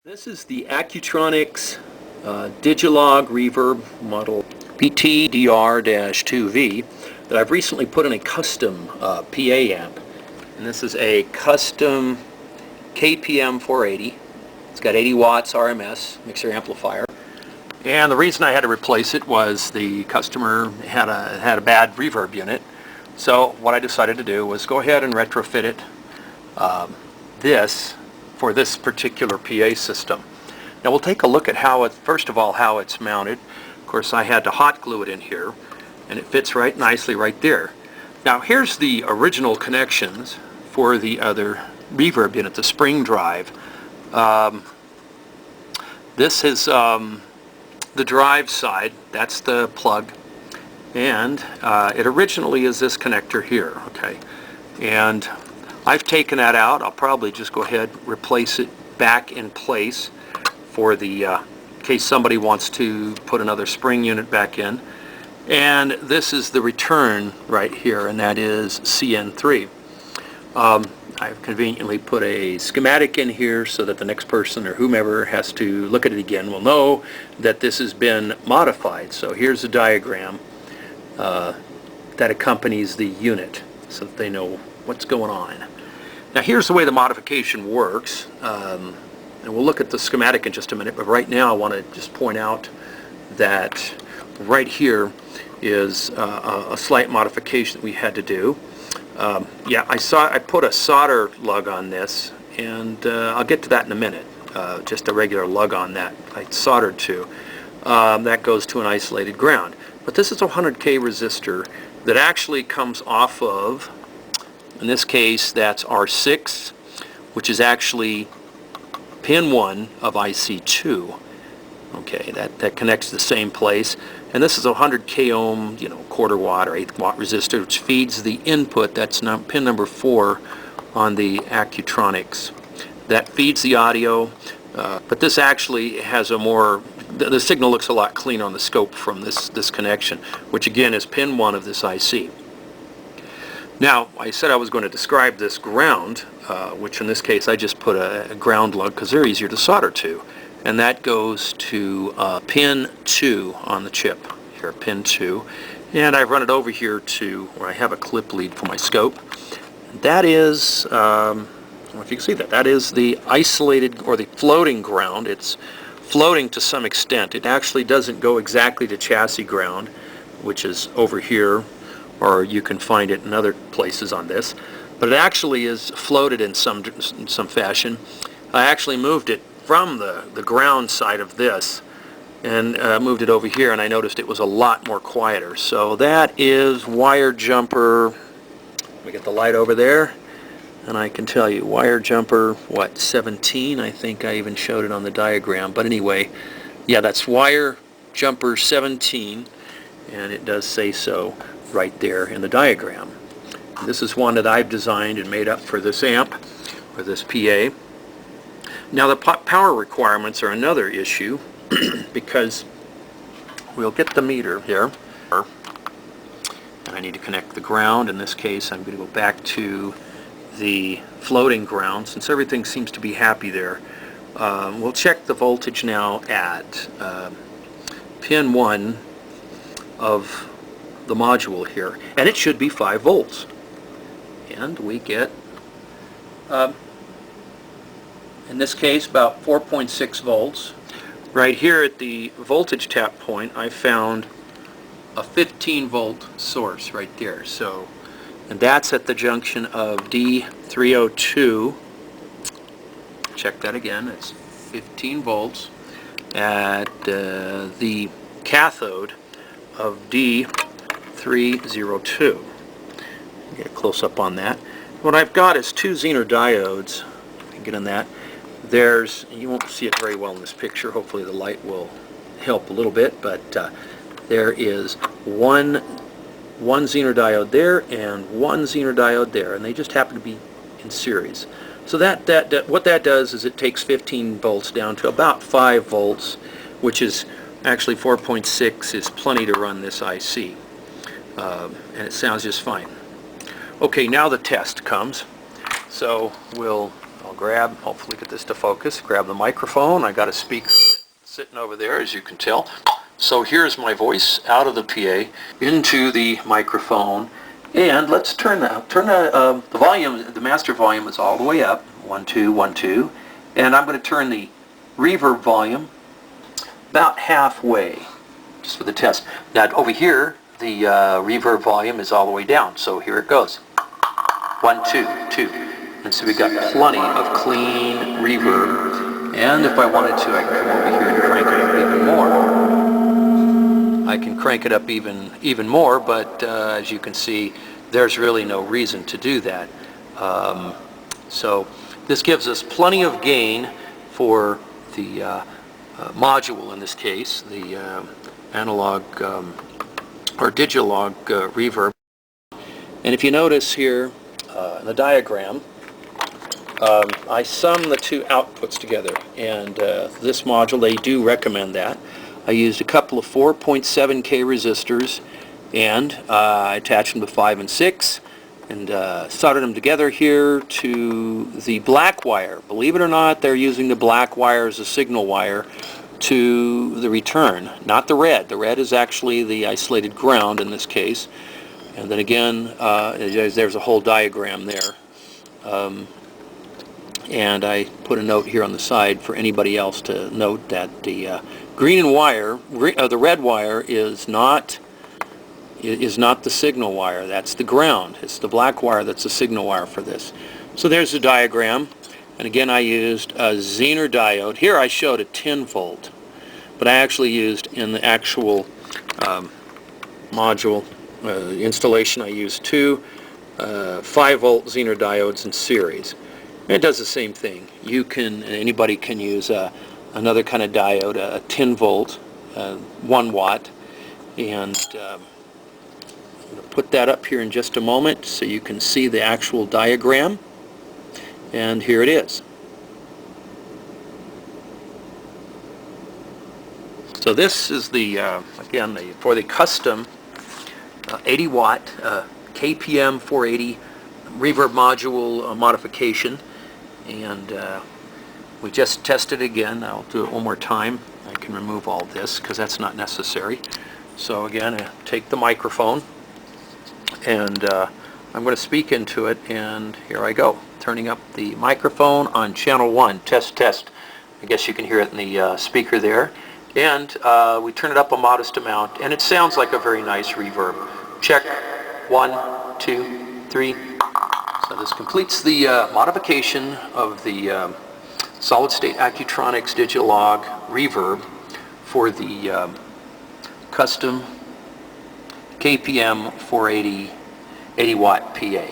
This is the Accutronics Digi-Log Reverb model PTDR-2V that I've recently put in a custom PA amp. And this is a custom KPM 480. It's got 80 watts RMS mixer amplifier. And the reason I had to replace it was the customer had a bad reverb unit. So what I decided to do was go ahead and retrofit it for this particular PA system. Now we'll take a look at first of all how it's mounted. Of course I had to hot glue it in here and it fits right nicely right there. Now here's the original connections for the other reverb unit, the spring drive. This is the drive side, that's the plug, and it originally is this connector here, okay? And I've taken that out. I'll probably just go ahead and replace it back in place for the in case somebody wants to put another spring unit back in. And this is the return right here, and that is CN3. I've conveniently put a schematic in here so that the next person or whomever has to look at it again will know that this has been modified. So here's a diagram that accompanies the unit so that they know what's going on. Now here's the way the modification works, and we'll look at the schematic in just a minute, but right now I want to just point out that right here is a slight modification that we had to do. Yeah, I put a solder lug on this, and I'll get to that in a minute. Just a regular lug on that I soldered to. That goes to an isolated ground. But this is a 100K resistor that actually comes off of, in this case that's R6, which is actually pin 1 of IC2. Okay, that connects to the same place. And this is a 100K ohm, quarter watt or 8 watt resistor, which feeds the input. That's pin number 4 on the Accutronics. That feeds the audio, but this actually has the signal looks a lot cleaner on the scope from this connection, which again is pin 1 of this IC. Now, I said I was going to describe this ground, which in this case I just put a ground lug because they're easier to solder to. And that goes to pin 2 on the chip, here, pin 2. And I've run it over here to where I have a clip lead for my scope. That is, I don't know if you can see that, that is the isolated or the floating ground. It's floating to some extent. It actually doesn't go exactly to chassis ground, which is over here, or you can find it in other places on this. But it actually is floated in some fashion. I actually moved it from the ground side of this and moved it over here, and I noticed it was a lot more quieter. So that is wire jumper, we get the light over there, and I can tell you wire jumper, what, 17? I think I even showed it on the diagram, but anyway, yeah, that's wire jumper 17, and it does say so right there in the diagram. This is one that I've designed and made up for this amp, or this PA. Now the power requirements are another issue because we'll get the meter here, and I need to connect the ground. In this case I'm going to go back to the floating ground since everything seems to be happy there. We'll check the voltage now at pin 1 of the module here, and it should be 5 volts, and we get in this case about 4.6 volts. Right here at the voltage tap point I found a 15 volt source right there. So, and that's at the junction of D302. Check that again, it's 15 volts at the cathode of D302. Get a close up on that. What I've got is 2 Zener diodes. I can get in that. You won't see it very well in this picture, hopefully the light will help a little bit, but there is one Zener diode there and one Zener diode there, and they just happen to be in series. So what that does is it takes 15 volts down to about 5 volts, which is actually 4.6 is plenty to run this IC, and it sounds just fine. Okay, now the test comes. So I'll hopefully get this to focus, grab the microphone. I got a speaker sitting over there, as you can tell. So here's my voice out of the PA into the microphone, and let's turn the volume. The master volume is all the way up, 1 2 1 2, and I'm going to turn the reverb volume about halfway, just for the test. Now over here, the reverb volume is all the way down. So here it goes, 1 2 2, and so we've got plenty of clean reverb. And if I wanted to, I can come over here and crank it up even more. I can crank it up even more, but as you can see, there's really no reason to do that. So this gives us plenty of gain for the module, in this case, the analog or Digi-Log Reverb. And if you notice here in the diagram, I sum the two outputs together, and this module, they do recommend that. I used a couple of 4.7K resistors, and I attached them to 5 and 6, and soldered them together here to the black wire. Believe it or not, they're using the black wire as a signal wire to the return, not the red. The red is actually the isolated ground in this case. And then again, there's a whole diagram there. And I put a note here on the side for anybody else to note that the green wire, the red wire is not the signal wire. That's the ground. It's the black wire that's the signal wire for this. So there's the diagram. And again, I used a Zener diode. Here I showed a 10 volt, but I actually used in the actual module installation, I used two 5 volt Zener diodes in series. And it does the same thing. You can, anybody can use another kind of diode, a 10 volt, 1 watt, and I'm going to put that up here in just a moment so you can see the actual diagram. And here it is. So this is the, again, for the Kustom 80 watt KPM 480 reverb module modification. And we just tested again. I'll do it one more time. I can remove all this because that's not necessary. So again, I take the microphone, and I'm going to speak into it, and here I go. Turning up the microphone on channel 1. Test, test. I guess you can hear it in the speaker there. And we turn it up a modest amount, and it sounds like a very nice reverb. Check. 1 2 3. So this completes the modification of the solid-state Accutronics Digi-Log Reverb for the Kustom KPM 480 80 watt PA.